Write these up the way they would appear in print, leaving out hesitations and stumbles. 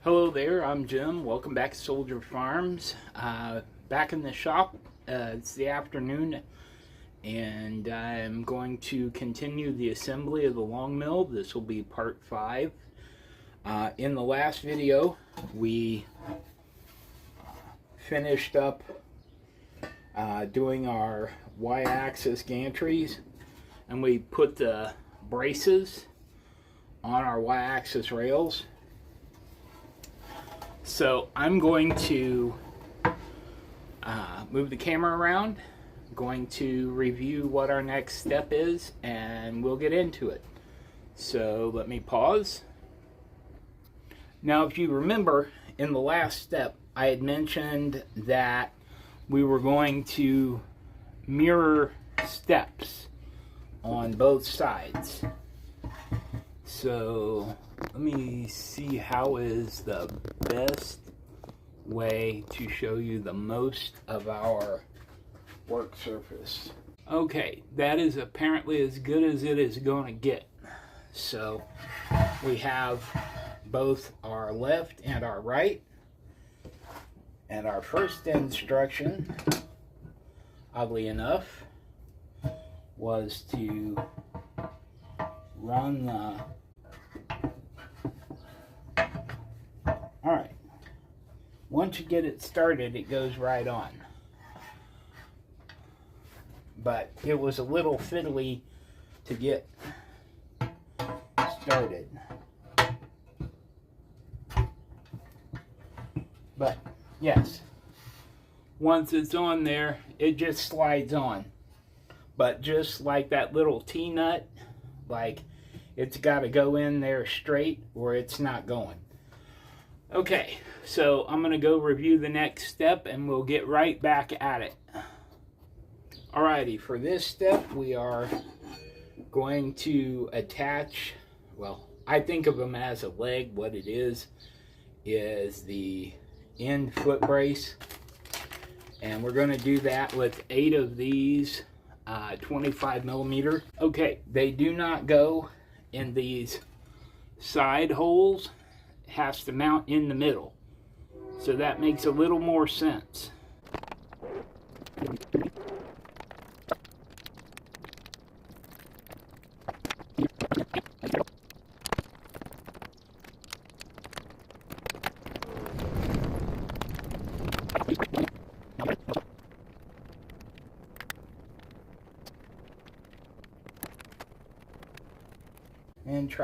Hello there, I'm Jim. Welcome back to Soldier Farms. Back in the shop. It's the afternoon, and I'm going to continue the assembly of the long mill. This will be part 5. In the last video, we finished up doing our Y-axis gantries, and we put the braces on our Y-axis rails. So I'm going to move the camera around, going to review what our next step is, and we'll get into it. So let me pause. Now, if you remember, in the last step, I had mentioned that we were going to mirror steps on both sides. So let me see how is the best way to show you the most of our work surface. Okay, that is apparently as good as it is going to get. So we have both our left and our right. And our first instruction, oddly enough, was to run the... Alright, once you get it started, it goes right on. But it was a little fiddly to get started. But, yes, once it's on there, it just slides on. But just like that little T-nut, like, it's got to go in there straight or it's not going. Okay, so I'm going to go review the next step and we'll get right back at it. Alrighty, for this step we are going to attach, well, I think of them as a leg. What it is the end foot brace. And we're going to do that with 8 of these 25 millimeter. Okay, they do not go in these side holes. Has to mount in the middle, so that makes a little more sense.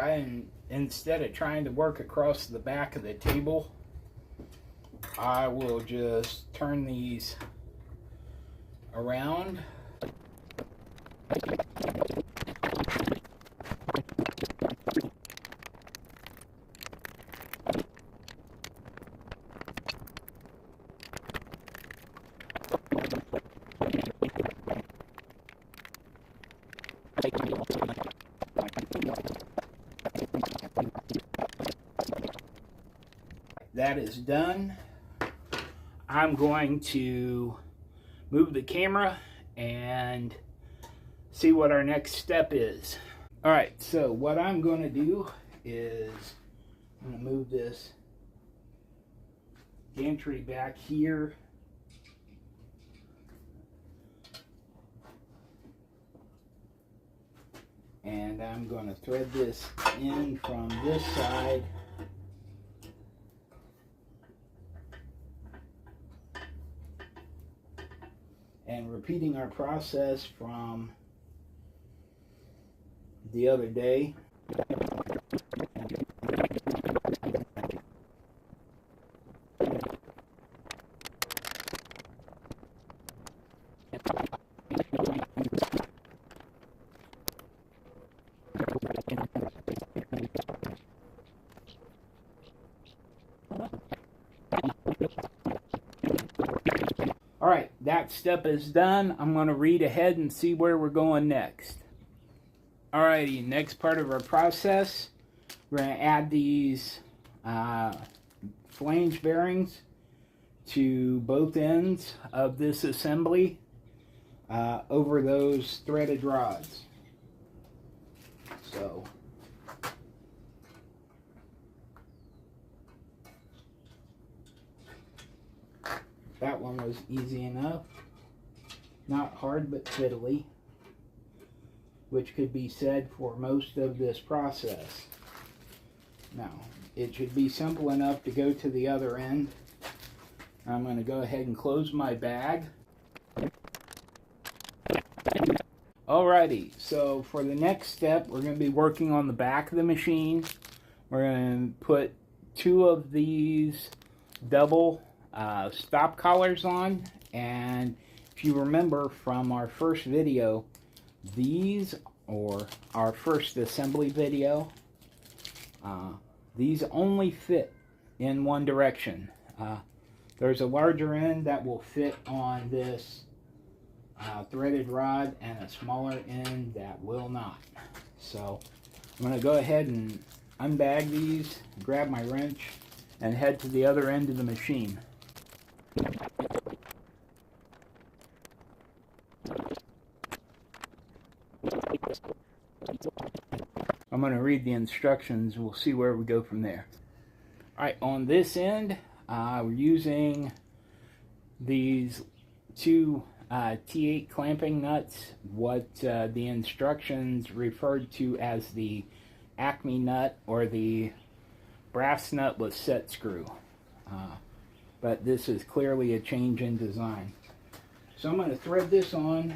And instead of trying to work across the back of the table, I will just turn these around. That is done. I'm going to move the camera and see what our next step is. Alright, so what I'm going to do is I'm going to move this gantry back here. And I'm going to thread this in from this side. And repeating our process from the other day. Alright, that step is done. I'm going to read ahead and see where we're going next. Alrighty, next part of our process, we're going to add these flange bearings to both ends of this assembly over those threaded rods. So one was easy enough. Not hard but fiddly, which could be said for most of this process. Now, it should be simple enough to go to the other end. I'm going to go ahead and close my bag. Alrighty, so for the next step, we're going to be working on the back of the machine. We're going to put 2 of these double stop collars on, and if you remember from our first video, these, or our first assembly video, these only fit in one direction. There's a larger end that will fit on this threaded rod and a smaller end that will not. So I'm going to go ahead and unbag these, grab my wrench, and head to the other end of the machine. I'm going to read the instructions. We'll see where we go from there. Alright, on this end, we're using these 2 T8 clamping nuts, what the instructions referred to as the Acme nut, or the brass nut with set screw. But this is clearly a change in design. So I'm going to thread this on.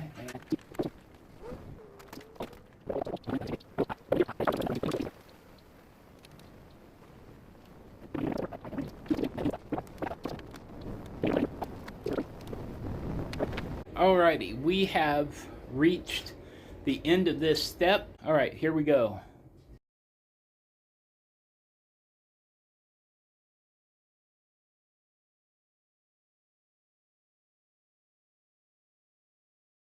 Alrighty, we have reached the end of this step. Alright, here we go.